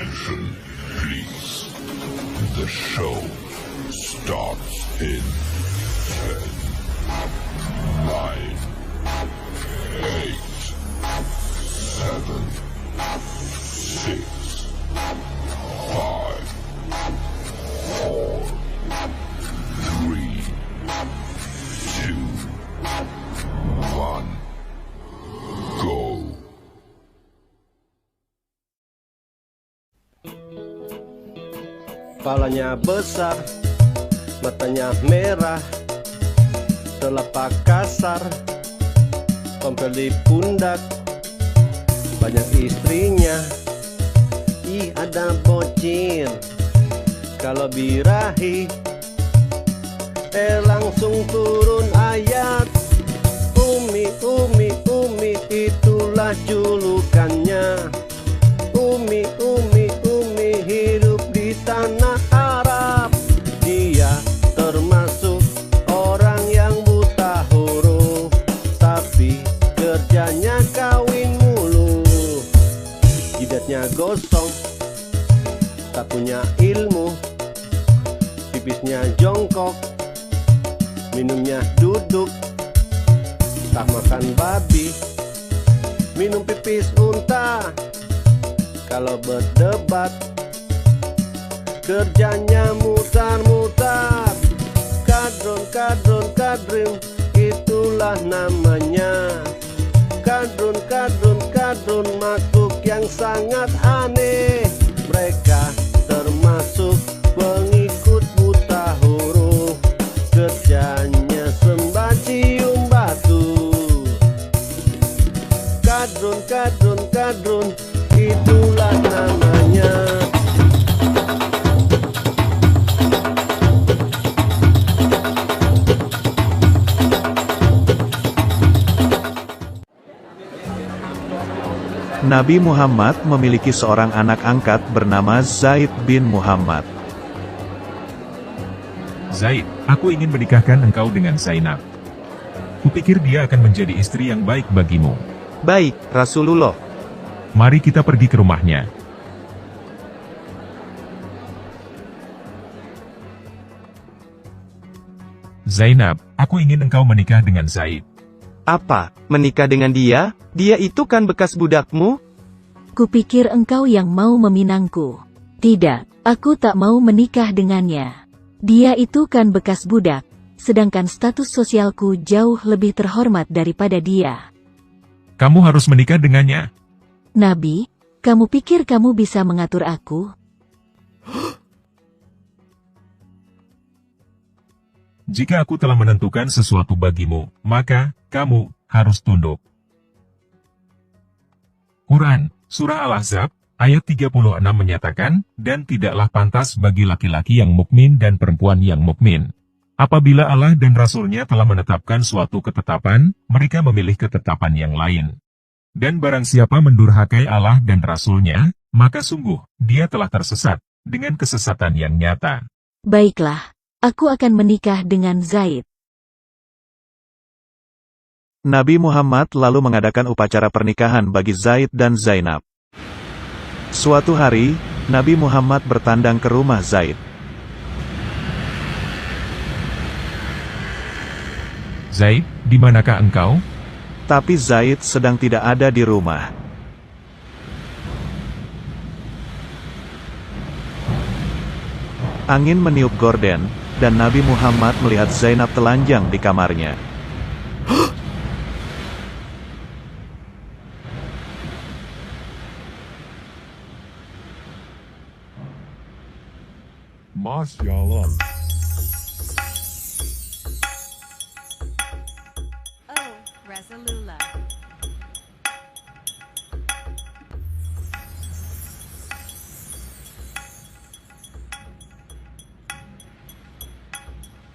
Attention, please. The show starts in 10, 9, 8, 7, 6, 5, 4, 3, 2, 1, go. Kepalanya besar, matanya merah, telapak kasar, tompel di pundak, banyak istrinya. Ih, ada bocil, kalau birahi, langsung turun ayat. Umi, Umi, Umi, itulah julukannya. Umi, Umi, Umi, hidup di tanah Arab. Dia termasuk orang yang buta huruf, tapi kerjanya kawin mulu. Jidatnya gosong, tak punya ilmu. Pipisnya jongkok, minumnya duduk. Tak makan babi, minum pipis unta. Kalau berdebat, kerjanya mutar-mutar. Kadron, kadron, kadrim, itulah namanya. Kadron, kadron, kadron, makhluk yang sangat aneh. Mereka termasuk pengikut buta huruf, kerjanya sembah cium batu. Kadron, kadron, kadron, itulah namanya. Nabi Muhammad memiliki seorang anak angkat bernama Zaid bin Muhammad. Zaid, aku ingin menikahkan engkau dengan Zainab. Kupikir dia akan menjadi istri yang baik bagimu. Baik, Rasulullah. Mari kita pergi ke rumahnya. Zainab, aku ingin engkau menikah dengan Zaid. Apa, menikah dengan dia? Dia itu kan bekas budakmu? Kupikir engkau yang mau meminangku. Tidak, aku tak mau menikah dengannya. Dia itu kan bekas budak, sedangkan status sosialku jauh lebih terhormat daripada dia. Kamu harus menikah dengannya. Nabi, kamu pikir kamu bisa mengatur aku? Jika aku telah menentukan sesuatu bagimu, maka kamu harus tunduk. Quran, Surah Al-Ahzab, ayat 36 menyatakan, dan tidaklah pantas bagi laki-laki yang mukmin dan perempuan yang mukmin. Apabila Allah dan Rasul-Nya telah menetapkan suatu ketetapan, mereka memilih ketetapan yang lain. Dan barang siapa mendurhakai Allah dan Rasul-Nya, maka sungguh, dia telah tersesat, dengan kesesatan yang nyata. Baiklah, aku akan menikah dengan Zaid. Nabi Muhammad lalu mengadakan upacara pernikahan bagi Zaid dan Zainab. Suatu hari, Nabi Muhammad bertandang ke rumah Zaid. Zaid, di manakah engkau? Tapi Zaid sedang tidak ada di rumah. Angin meniup gorden, dan Nabi Muhammad melihat Zainab telanjang di kamarnya. Masya Allah. Oh, Rasulullah.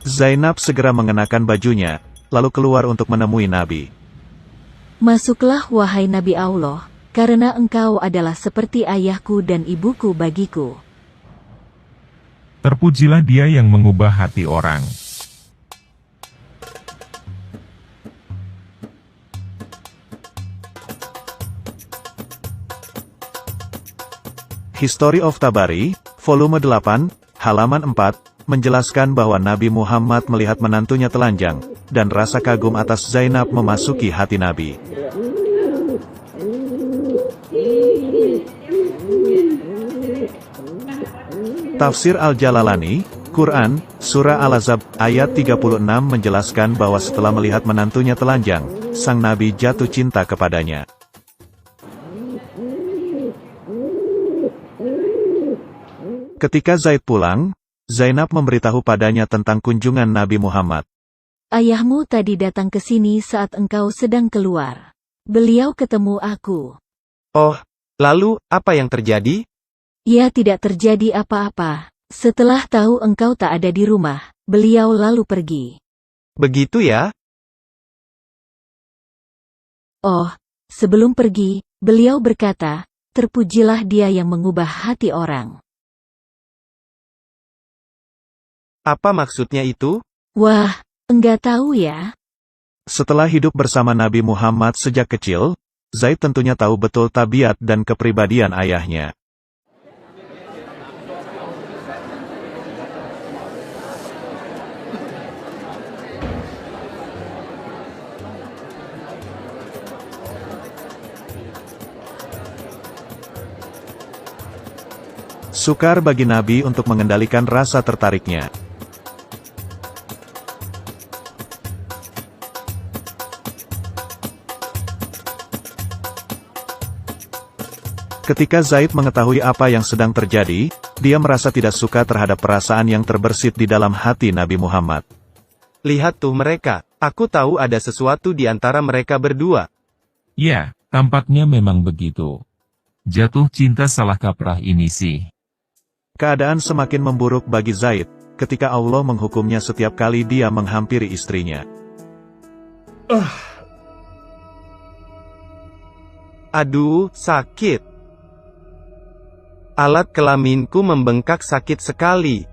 Zainab segera mengenakan bajunya, lalu keluar untuk menemui Nabi. Masuklah wahai Nabi Allah, karena engkau adalah seperti ayahku dan ibuku bagiku. Terpujilah dia yang mengubah hati orang. History of Tabari, volume 8, halaman 4, menjelaskan bahwa Nabi Muhammad melihat menantunya telanjang, dan rasa kagum atas Zainab memasuki hati Nabi. Tafsir Al-Jalalani, Quran, Surah Al-Ahzab, ayat 36 menjelaskan bahwa setelah melihat menantunya telanjang, sang Nabi jatuh cinta kepadanya. Ketika Zaid pulang, Zainab memberitahu padanya tentang kunjungan Nabi Muhammad. Ayahmu tadi datang ke sini saat engkau sedang keluar. Beliau ketemu aku. Oh, lalu apa yang terjadi? Ya, tidak terjadi apa-apa. Setelah tahu engkau tak ada di rumah, beliau lalu pergi. Begitu ya? Oh, sebelum pergi, beliau berkata, terpujilah dia yang mengubah hati orang. Apa maksudnya itu? Wah, enggak tahu ya. Setelah hidup bersama Nabi Muhammad sejak kecil, Zaid tentunya tahu betul tabiat dan kepribadian ayahnya. Sukar bagi Nabi untuk mengendalikan rasa tertariknya. Ketika Zaid mengetahui apa yang sedang terjadi, dia merasa tidak suka terhadap perasaan yang terbersit di dalam hati Nabi Muhammad. Lihat tuh mereka, aku tahu ada sesuatu di antara mereka berdua. Ya, tampaknya memang begitu. Jatuh cinta salah kaprah ini sih. Keadaan semakin memburuk bagi Zaid, ketika Allah menghukumnya setiap kali dia menghampiri istrinya. Aduh, sakit. Alat kelaminku membengkak sakit sekali.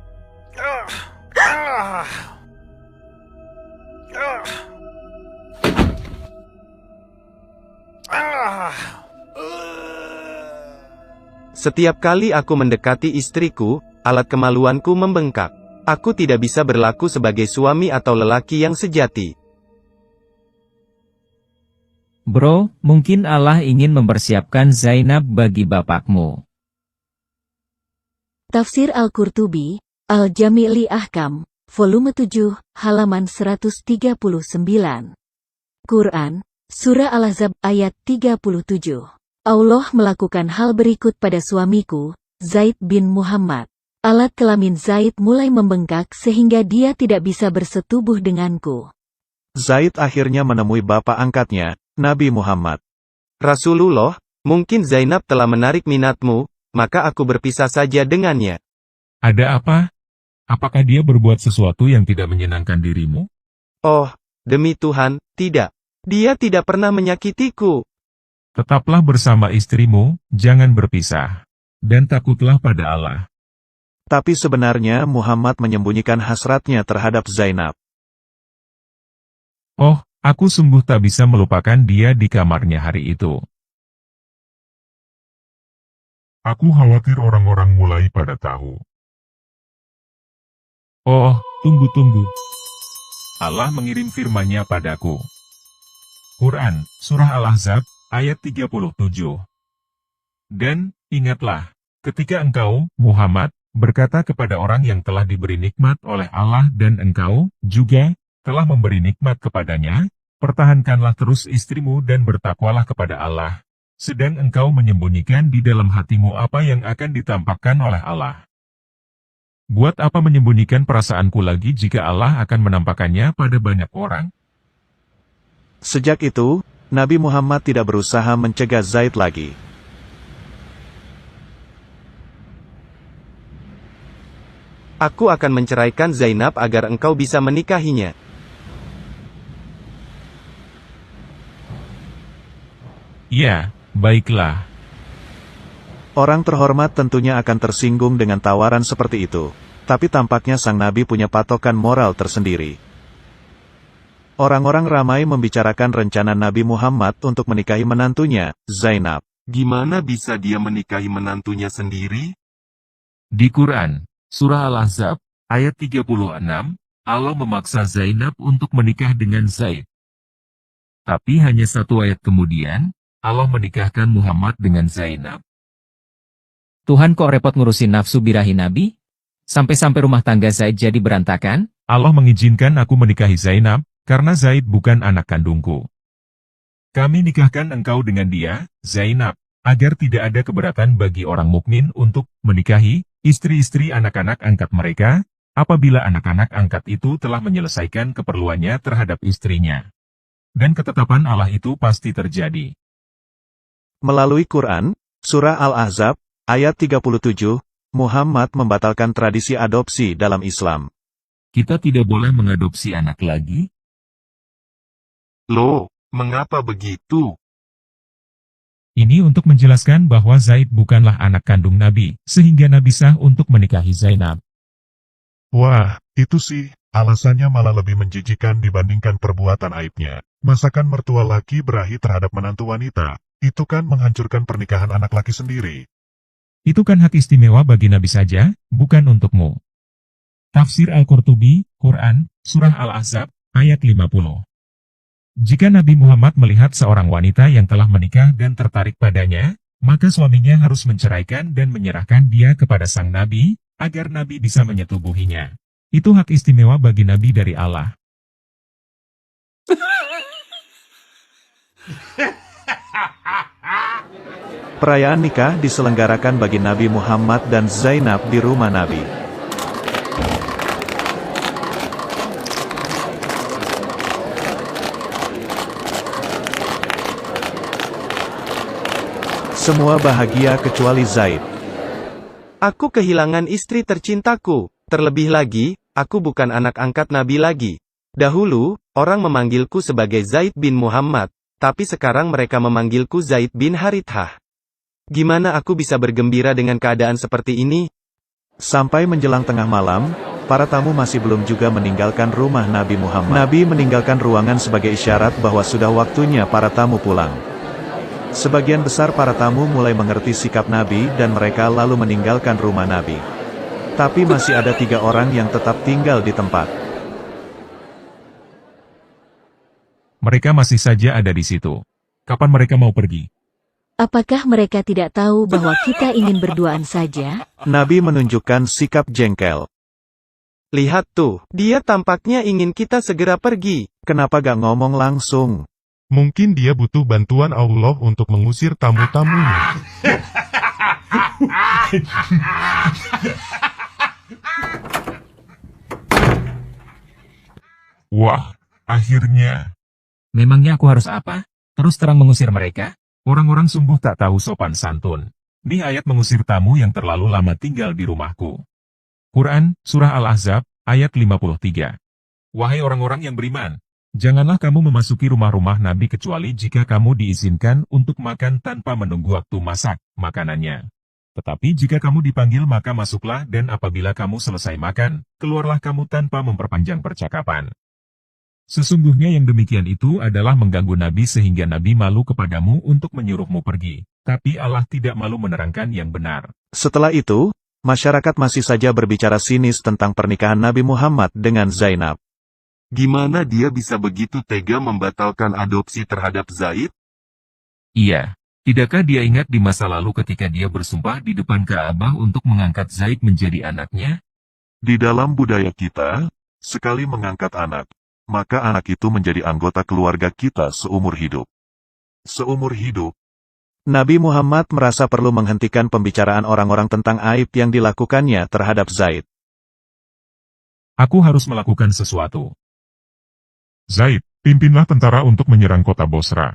Setiap kali aku mendekati istriku, alat kemaluanku membengkak. Aku tidak bisa berlaku sebagai suami atau lelaki yang sejati. Bro, mungkin Allah ingin mempersiapkan Zainab bagi bapakmu. Tafsir Al-Qurtubi, Al-Jami' li Ahkam, volume 7, halaman 139. Quran, Surah Al-Ahzab ayat 37. Allah melakukan hal berikut pada suamiku, Zaid bin Muhammad. Alat kelamin Zaid mulai membengkak sehingga dia tidak bisa bersetubuh denganku. Zaid akhirnya menemui bapak angkatnya, Nabi Muhammad. Rasulullah, mungkin Zainab telah menarik minatmu, maka aku berpisah saja dengannya. Ada apa? Apakah dia berbuat sesuatu yang tidak menyenangkan dirimu? Oh, demi Tuhan, tidak. Dia tidak pernah menyakitiku. Tetaplah bersama istrimu, jangan berpisah. Dan takutlah pada Allah. Tapi sebenarnya Muhammad menyembunyikan hasratnya terhadap Zainab. Oh, aku sungguh tak bisa melupakan dia di kamarnya hari itu. Aku khawatir orang-orang mulai pada tahu. Oh, tunggu. Allah mengirim firman-Nya padaku. Quran, Surah Al-Ahzab, ayat 37. Dan, ingatlah, ketika engkau, Muhammad, berkata kepada orang yang telah diberi nikmat oleh Allah dan engkau, juga, telah memberi nikmat kepadanya, pertahankanlah terus istrimu dan bertakwalah kepada Allah. Sedang engkau menyembunyikan di dalam hatimu apa yang akan ditampakkan oleh Allah. Buat apa menyembunyikan perasaanku lagi jika Allah akan menampakkannya pada banyak orang? Sejak itu, Nabi Muhammad tidak berusaha mencegah Zaid lagi. Aku akan menceraikan Zainab agar engkau bisa menikahinya. Ya, baiklah. Orang terhormat tentunya akan tersinggung dengan tawaran seperti itu. Tapi tampaknya sang Nabi punya patokan moral tersendiri. Orang-orang ramai membicarakan rencana Nabi Muhammad untuk menikahi menantunya, Zainab. Gimana bisa dia menikahi menantunya sendiri? Di Quran, Surah Al-Ahzab, ayat 36, Allah memaksa Zainab untuk menikah dengan Zaid. Tapi hanya satu ayat kemudian, Allah menikahkan Muhammad dengan Zainab. Tuhan kok repot ngurusin nafsu birahi Nabi? Sampai-sampai rumah tangga Zaid jadi berantakan? Allah mengizinkan aku menikahi Zainab, karena Zaid bukan anak kandungku. Kami nikahkan engkau dengan dia, Zainab, agar tidak ada keberatan bagi orang mukmin untuk menikahi istri-istri anak-anak angkat mereka, apabila anak-anak angkat itu telah menyelesaikan keperluannya terhadap istrinya. Dan ketetapan Allah itu pasti terjadi. Melalui Quran, Surah Al-Ahzab, ayat 37, Muhammad membatalkan tradisi adopsi dalam Islam. Kita tidak boleh mengadopsi anak lagi? Loh, mengapa begitu? Ini untuk menjelaskan bahwa Zaid bukanlah anak kandung Nabi, sehingga Nabi sah untuk menikahi Zainab. Wah, itu sih, alasannya malah lebih menjijikan dibandingkan perbuatan aibnya. Masakan mertua laki berahi terhadap menantu wanita, itu kan menghancurkan pernikahan anak laki sendiri. Itu kan hak istimewa bagi Nabi saja, bukan untukmu. Tafsir Al-Qurtubi, Quran, Surah Al-Ahzab, ayat 50. Jika Nabi Muhammad melihat seorang wanita yang telah menikah dan tertarik padanya, maka suaminya harus menceraikan dan menyerahkan dia kepada sang Nabi, agar Nabi bisa menyetubuhinya. Itu hak istimewa bagi Nabi dari Allah. Perayaan nikah diselenggarakan bagi Nabi Muhammad dan Zainab di rumah Nabi. Semua bahagia kecuali Zaid. Aku kehilangan istri tercintaku. Terlebih lagi, aku bukan anak angkat Nabi lagi. Dahulu, orang memanggilku sebagai Zaid bin Muhammad, tapi sekarang mereka memanggilku Zaid bin Harithah. Gimana aku bisa bergembira dengan keadaan seperti ini? Sampai menjelang tengah malam, para tamu masih belum juga meninggalkan rumah Nabi Muhammad. Nabi meninggalkan ruangan sebagai isyarat bahwa sudah waktunya para tamu pulang. Sebagian besar para tamu mulai mengerti sikap Nabi dan mereka lalu meninggalkan rumah Nabi. Tapi masih ada 3 orang yang tetap tinggal di tempat. Mereka masih saja ada di situ. Kapan mereka mau pergi? Apakah mereka tidak tahu bahwa kita ingin berduaan saja? Nabi menunjukkan sikap jengkel. Lihat tuh, dia tampaknya ingin kita segera pergi. Kenapa gak ngomong langsung? Mungkin dia butuh bantuan Allah untuk mengusir tamu-tamunya. Wah, akhirnya. Memangnya aku harus apa? Terus terang mengusir mereka? Orang-orang sungguh tak tahu sopan santun. Di ayat mengusir tamu yang terlalu lama tinggal di rumahku. Quran, Surah Al-Ahzab, ayat 53. Wahai orang-orang yang beriman, janganlah kamu memasuki rumah-rumah Nabi kecuali jika kamu diizinkan untuk makan tanpa menunggu waktu masak makanannya. Tetapi jika kamu dipanggil maka masuklah dan apabila kamu selesai makan, keluarlah kamu tanpa memperpanjang percakapan. Sesungguhnya yang demikian itu adalah mengganggu Nabi sehingga Nabi malu kepadamu untuk menyuruhmu pergi. Tapi Allah tidak malu menerangkan yang benar. Setelah itu, masyarakat masih saja berbicara sinis tentang pernikahan Nabi Muhammad dengan Zainab. Gimana dia bisa begitu tega membatalkan adopsi terhadap Zaid? Iya, tidakkah dia ingat di masa lalu ketika dia bersumpah di depan Ka'bah untuk mengangkat Zaid menjadi anaknya? Di dalam budaya kita, sekali mengangkat anak, maka anak itu menjadi anggota keluarga kita seumur hidup. Seumur hidup. Nabi Muhammad merasa perlu menghentikan pembicaraan orang-orang tentang aib yang dilakukannya terhadap Zaid. Aku harus melakukan sesuatu. Zaid, pimpinlah tentara untuk menyerang kota Bosra.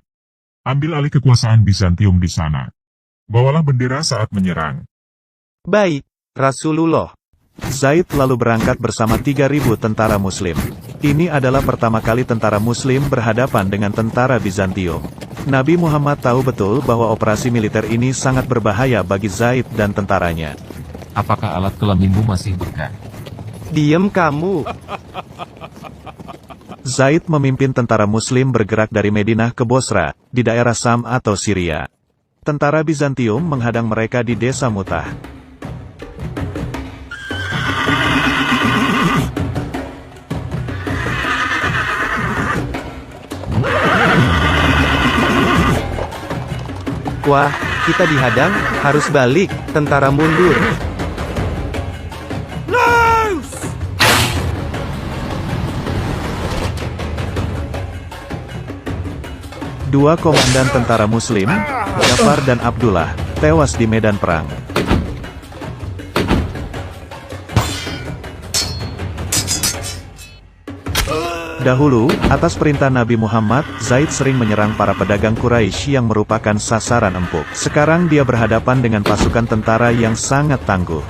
Ambil alih kekuasaan Bizantium di sana. Bawalah bendera saat menyerang. Baik, Rasulullah. Zaid lalu berangkat bersama 3.000 tentara Muslim. Ini adalah pertama kali tentara Muslim berhadapan dengan tentara Bizantium. Nabi Muhammad tahu betul bahwa operasi militer ini sangat berbahaya bagi Zaid dan tentaranya. Apakah alat kelaminmu masih berkah? Diam kamu. Zaid memimpin tentara Muslim bergerak dari Madinah ke Bosra, di daerah Sam atau Syria. Tentara Bizantium menghadang mereka di desa Mutah. Wah, kita dihadang, harus balik, tentara mundur. Dua komandan tentara Muslim, Jafar dan Abdullah, tewas di medan perang. Dahulu, atas perintah Nabi Muhammad, Zaid sering menyerang para pedagang Quraisy yang merupakan sasaran empuk. Sekarang dia berhadapan dengan pasukan tentara yang sangat tangguh.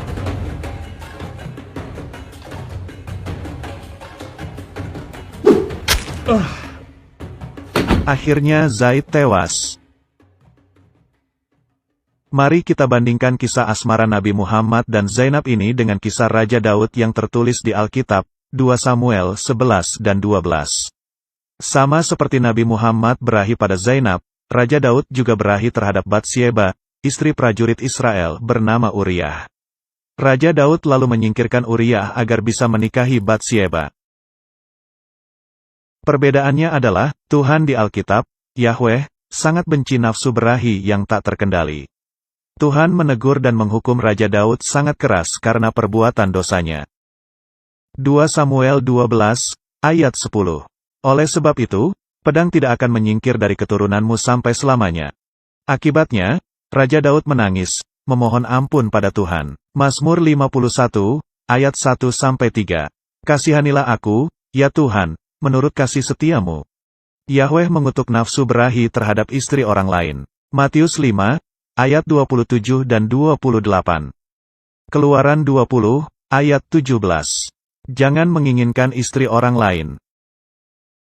Akhirnya Zaid tewas. Mari kita bandingkan kisah asmara Nabi Muhammad dan Zainab ini dengan kisah Raja Daud yang tertulis di Alkitab, 2 Samuel 11 dan 12. Sama seperti Nabi Muhammad berahi pada Zainab, Raja Daud juga berahi terhadap Batsyeba, istri prajurit Israel bernama Uriah. Raja Daud lalu menyingkirkan Uriah agar bisa menikahi Batsyeba. Perbedaannya adalah, Tuhan di Alkitab, Yahweh, sangat benci nafsu berahi yang tak terkendali. Tuhan menegur dan menghukum Raja Daud sangat keras karena perbuatan dosanya. 2 Samuel 12, ayat 10. Oleh sebab itu, pedang tidak akan menyingkir dari keturunanmu sampai selamanya. Akibatnya, Raja Daud menangis, memohon ampun pada Tuhan. Mazmur 51, ayat 1-3. Kasihanilah aku, ya Tuhan, menurut kasih setiamu. Yahweh mengutuk nafsu berahi terhadap istri orang lain. Matius 5, ayat 27 dan 28. Keluaran 20, ayat 17. Jangan menginginkan istri orang lain.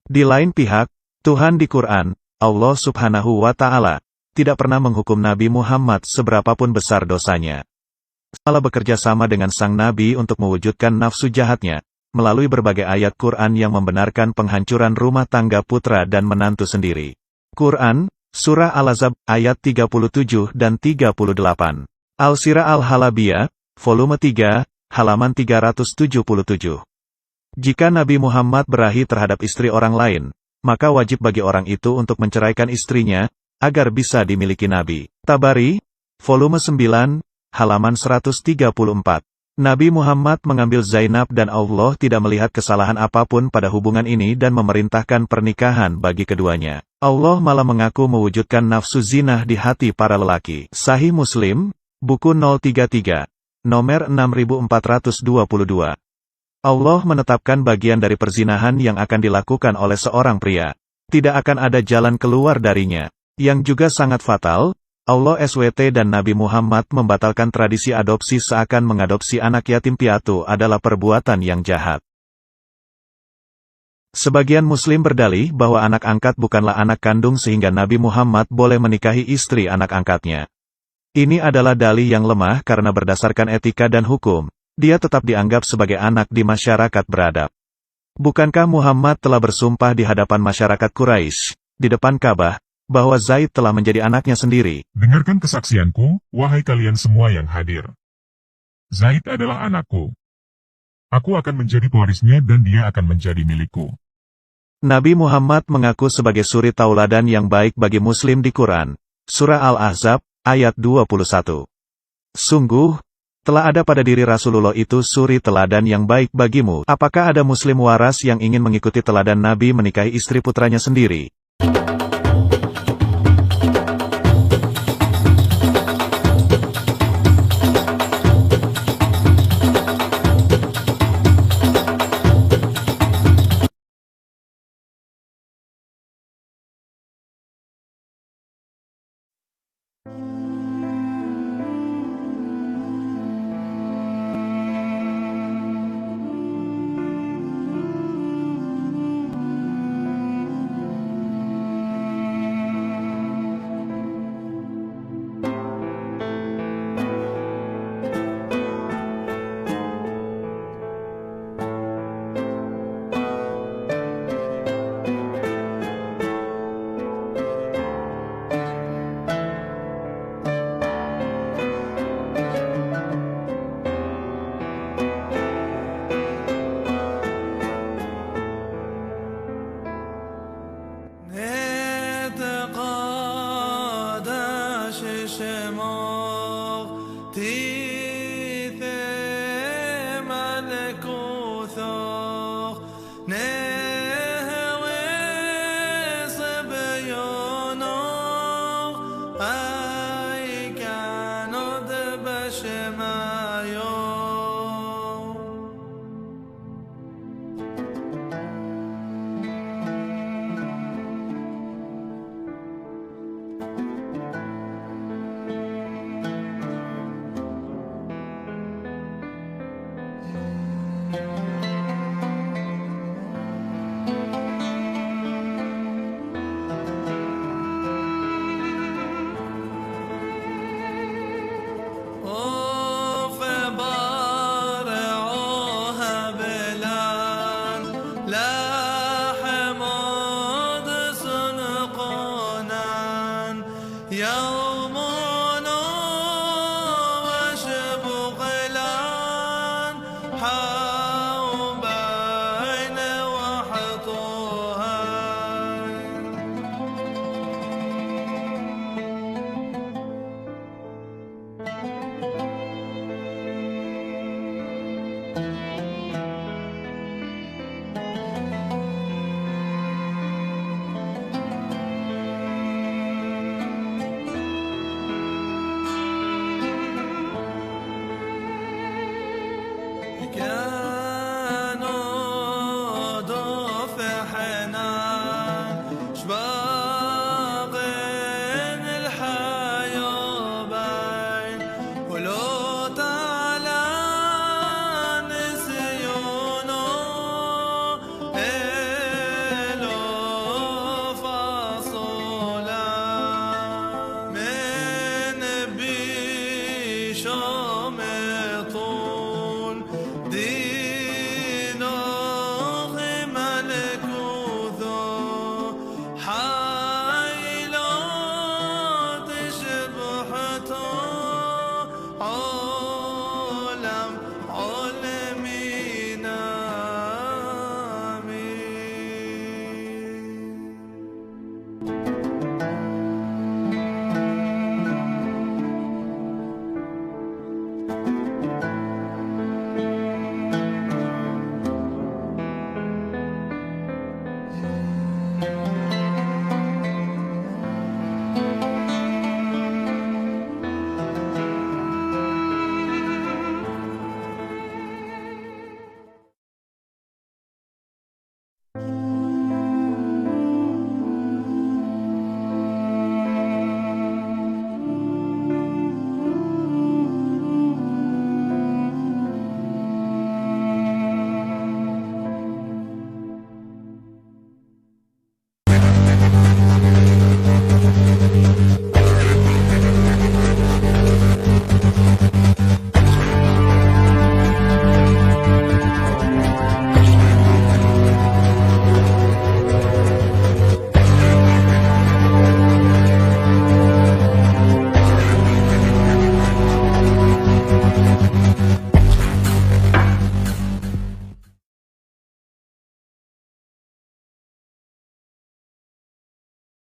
Di lain pihak, Tuhan di Quran, Allah Subhanahu wa Ta'ala, tidak pernah menghukum Nabi Muhammad seberapapun besar dosanya. Allah bekerja sama dengan sang Nabi untuk mewujudkan nafsu jahatnya, melalui berbagai ayat Quran yang membenarkan penghancuran rumah tangga putra dan menantu sendiri. Quran, Surah Al-Ahzab, ayat 37 dan 38. Al-Sirah Al-Halabiyah, volume 3, halaman 377. Jika Nabi Muhammad berahi terhadap istri orang lain, maka wajib bagi orang itu untuk menceraikan istrinya, agar bisa dimiliki Nabi. Tabari, volume 9, halaman 134. Nabi Muhammad mengambil Zainab dan Allah tidak melihat kesalahan apapun pada hubungan ini dan memerintahkan pernikahan bagi keduanya. Allah malah mengaku mewujudkan nafsu zinah di hati para lelaki. Sahih Muslim, buku 033, nomor 6422. Allah menetapkan bagian dari perzinahan yang akan dilakukan oleh seorang pria. Tidak akan ada jalan keluar darinya. Yang juga sangat fatal, Allah SWT dan Nabi Muhammad membatalkan tradisi adopsi seakan mengadopsi anak yatim piatu adalah perbuatan yang jahat. Sebagian Muslim berdalih bahwa anak angkat bukanlah anak kandung sehingga Nabi Muhammad boleh menikahi istri anak angkatnya. Ini adalah dalih yang lemah karena berdasarkan etika dan hukum, dia tetap dianggap sebagai anak di masyarakat beradab. Bukankah Muhammad telah bersumpah di hadapan masyarakat Quraisy, di depan Ka'bah, bahwa Zaid telah menjadi anaknya sendiri? Dengarkan kesaksianku, wahai kalian semua yang hadir. Zaid adalah anakku. Aku akan menjadi pewarisnya dan dia akan menjadi milikku. Nabi Muhammad mengaku sebagai suri tauladan yang baik bagi Muslim di Quran. Surah Al-Ahzab, ayat 21. Sungguh, telah ada pada diri Rasulullah itu suri teladan yang baik bagimu. Apakah ada Muslim waras yang ingin mengikuti teladan Nabi menikahi istri putranya sendiri?